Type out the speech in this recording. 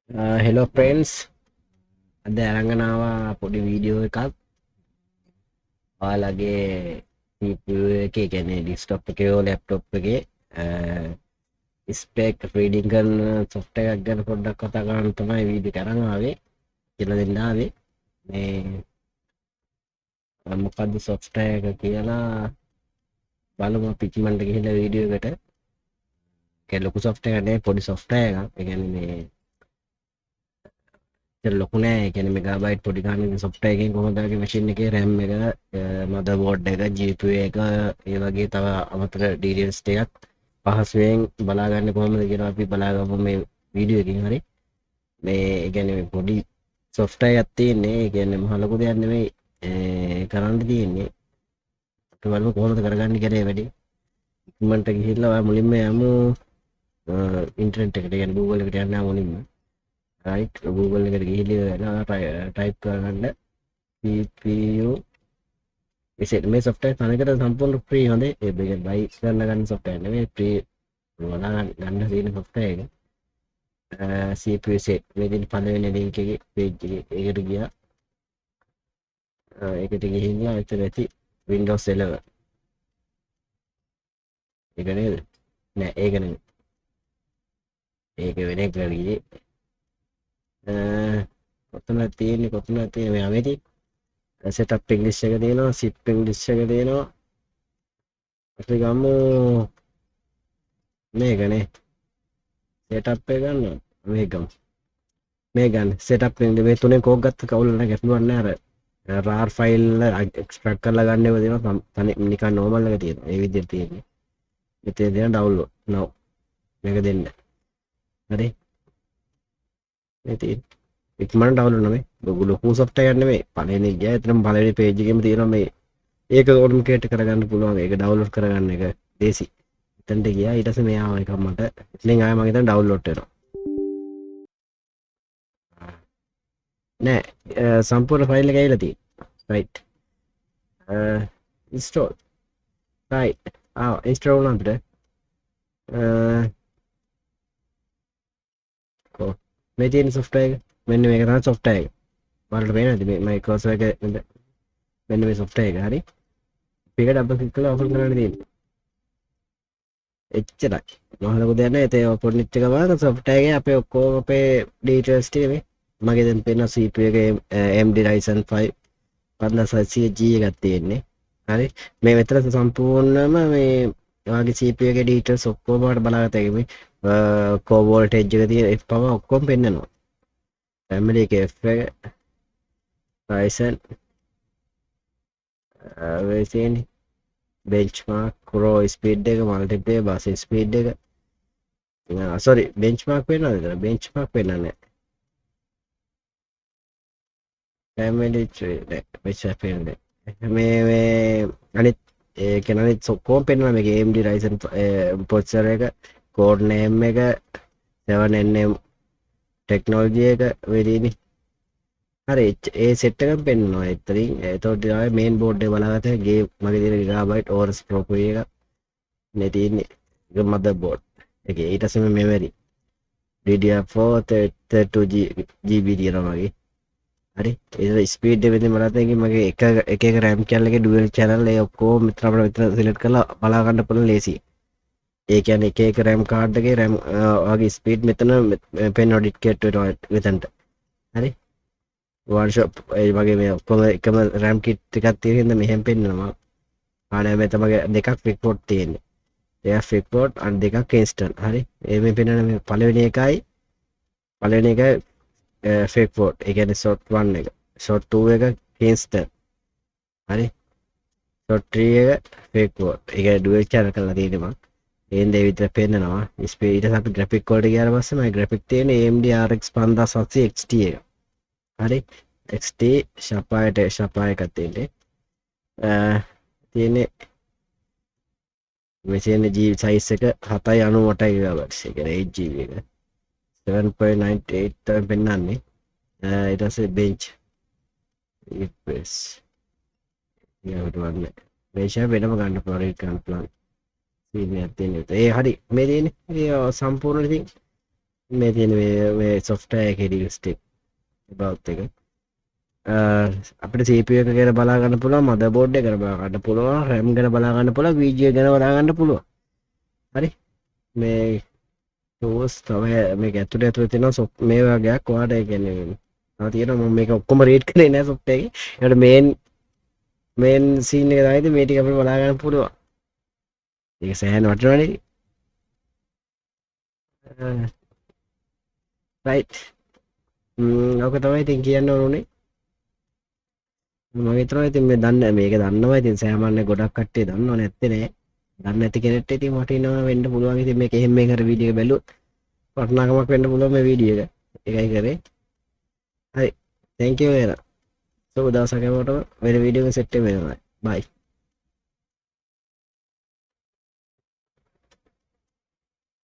hello ප්‍රන්ස් අද ඇරංගනාවා පොඩි video එකක් ඔයාලගේ CPU එක ගැන ඩිස්ටොප් එකෝ ලැප්ටොප් එක ස්පෙක් ්‍රීඩිං කරන සොෆ්ට එකක් ගැන පොඩ්ඩක් කතා කරන්න තමයි වීඩි කරනාවේ කියල දෙන්නාවේ මේ මොකක්ද සොෆ්ට එක කියලා බලම පිචිමන්ට ගහිල වීඩියෝකට කෙල්ලොකු සොෆ්ට එකනේ පොඩි සොෆ්ට එක ගැන මේ ලොකුනෑ ගැන මෙගබයිට පොඩිකාන සොප්ට එකින් කොහොදගේ මශන් එක රැම් එක මද බෝඩ් එක ජීප එක ඒ වගේ තව අමතර ඩීරියස්ට එකක් පහසුවෙන් බලාගන්න කොහොමද කියෙන අපි බලාගම මේ වීඩියෝ එකින් හරි මේ ගැන පොඩි සොෆ්ට ඇත්තියන්නේ ගැන මහලකු දෙයන්නෙමයි කරන්න තියෙන්නේ වල්ම කොහොමද කරගන්න කරේ වැඩි ඉක්මට ගිහිල්ලවා මුලින්ම යමු ඉන්ටරෙන්ට් එකට ගැන Google එකට යන්න මුලින්ම right Google එකට ගිහිල්ලා ටයිප් කරගන්න CPU එසෙත් මේ software තනිකර සම්පූර්ණ free හොඳේ ඒ බයි කරන්න ගන්න software නෙවෙයි free වලා ගන්න තියෙන software එක CPU set මේකෙන් පළවෙනි link එකේ page එකේ ඒකට ගියා ඒකට ගිහිල්ලා එතන ඇති Windows 11 ඒක නේද නෑ ඒක නෙවෙයි ඒක වෙන එකකට ගියේ කොතන තියෙන්නේ මේ අමෙති සෙටප් ඉංග්‍රීසි එක තියෙනවා සිප් ඉංග්‍රීසි එක තියෙනවා අපි ගමු මේකනේ සෙටප් එක ගන්න මේ ගන්න සෙටප් මේ තුනෙන් කෝක් ගත්ත කවුල නැහැ ගැටලුවක් නැහැ අර RAR ෆයිල් එක්ස්ට්‍රැක්ට් කරලා ගන්න ඒවා දෙනවා තනි නිකන් නෝමල් එක තියෙනවා ඒ විදිහට තියෙන්නේ මෙතන දෙන ඩවුන්ලෝඩ් නෝ මේක දෙන්න හරි මේ තියෙන්නේ ඉක්මනට ඩවුන්ලෝඩ් නෙමෙයි ලොකු සොෆ්ට්වෙයාර් එකක් නෙමෙයි පළවෙනි ගියා එතනම පළවෙනි පේජ් එකේම තියෙනවා මේ ඒක ඔටෝමේට් කරගන්න පුළුවන් ඒක ඩවුන්ලෝඩ් කරගන්න එක දේසි එතනට ගියා ඊට පස්සේ මෙයා එකක් මට ඉතින් ආයෙ මම හිතන ඩවුන්ලෝඩ් වෙනවා නෑ සම්පූර්ණ ෆයිල් එක ඇවිල්ලා තියෙනවා රයිට් ඉන්ස්ටෝල් රයිට් ඉන්ස්ටෝල් වුණා අපිට කො මේ තියෙන software එක මෙන්න මේක තමයි software එක බලන්න පේනවද මේ cursor එක මෙන්න මේ software එක හරි මේක ඩබල් ක්ලික් කරලා ඕපන් කරන්න තියෙන්නේ එච්චරයි මහලකු දෙයක් නැහැ ඒ ඕපන් වෙච්ච ගමන් software එකේ අපේ ඔක්කොම අපේ details ටික මේ මගේ දැන් පේන CPU එකේ AMD Ryzen 5 5600G එකක් තියෙන්නේ හරි මේ මෙතන සම්පූර්ණම මේ ඔයාගේ CPU එකේ details ඔක්කොම වලට බලාගත්ත එක මේ core voltage එක තියෙන F power ඔක්කොම පෙන්නනවා family එකේ F එක Ryzen මේ තියෙන්නේ benchmark raw speed එක multiplayer bus speed එක sorry benchmark වෙනවද benchmark වෙන්නේ නැහැ family tree which happened මේ අනිත් ඒක අනිත් ඔක්කොම පෙන්වනවා මේක AMD Ryzen processor එක core name එක 7nm technology එක වෙදීනේ හරි ඒ සෙට් එකක් පෙන්වනවා එතනින් එතකොට ආයේ මේන් බෝඩ් එක බලාගත්ත ගේ මගේ තියෙන gigabyte ORS Pro එක මේ තියෙන්නේ ඒක මදර් බෝඩ් එකේ ඊට පස්සේ මෙමරි DDR4 32GB තියෙනවා මගේ හරි ඒ ස්පීඩ් එක වෙන්නේ මලත් එකේ මගේ එක RAM channel එකේ dual channel ඒ ඔක්කොම මෙතන අපිට මෙතන select කරලා බලා ගන්න පුළුවන් ලේසි ඒ කියන්නේ එක RAM card එකේ RAM වගේ ස්පීඩ් මෙතන පෙන් indicate වෙනවා මෙතනට හරි one shop ඒ වගේ මේ ඔක්කොම එකම RAM kit එකක් තියෙන හින්දා මෙහෙම පෙන්නනවා ආනේ මේ තමයි දෙකක් report තියෙන්නේ දෙකක් report අන් දෙකක් instant හරි මේ පෙන්නන මේ පළවෙනි එකයි fake port ඒ කියන්නේ short 1 එක short 2 එක instant හරි short 3 එක fake port ඒක dual channel කරලා තියෙනවා එහෙනම් ඒ විදිහට පෙන්නනවා ස්පීඩ් ඊට අපි graphic වලට ගියාට පස්සේ මගේ graphic තියෙන්නේ AMD RX 5700 XT එක හරි XT ශපාය එකක් තියෙන්නේ තියෙන්නේ මෙතන G size එක 798 GB එක 8GB එක 7.98 තමයි පෙන්නන්නේ ඊට පස්සේ bench press ඊට වන්න මේෂා වෙනම ගන්න පුළුවන් රේට් ගන්න පුළුවන් සීන් එකක් තියෙනවා ඒ හරි මේ තියෙන්නේ සම්පූර්ණ ඉතින් මේ තියෙන මේ software එකේ ඩීල්ස්ටික් about එක අපිට CPU එක ගැන බලා ගන්න පුළුවන් motherboard එක ගැන බලා ගන්න පුළුවන් RAM ගැන බලා ගන්න පුළුවන් VGA ගැන බලා ගන්න පුළුවන් හරි මේ tools තමයි මේක ඇතුලේ තියෙන මේ වගේක් ඔයාලට ඒ කියන්නේ තියෙනවා මම මේක ඔක්කොම රීඩ් කරේ නෑ software එකේ ඒකට මේන් සීන් එක තමයි මේ ටික අපිට බලා ගන්න පුළුවන් ඒක සෑහෙන වටිනවනේ රයිට් ඔක තමයි ඉතින් කියන්න ඕනේ මම හිතනවා ඉතින් මේ දන්න මේක දන්නවා ඉතින් සෑමන්නේ ගොඩක් කට්ටිය දන්නව නැත්තේ නෑ දන්නේ නැති කෙනෙක්ට ඉතින් වටිනවා වෙන්න පුළුවන් ඉතින් මේක එහෙම මේ කර වීඩියෝ එක බැලුවොත් වටිනාකමක් වෙන්න පුළුවන් මේ වීඩියෝ එක ඒකයි කරේ හරි thank you වේලා සුබ දවසක් හැමෝටම වෙන වීඩියෝ එකකින් සෙට් වෙනවා bye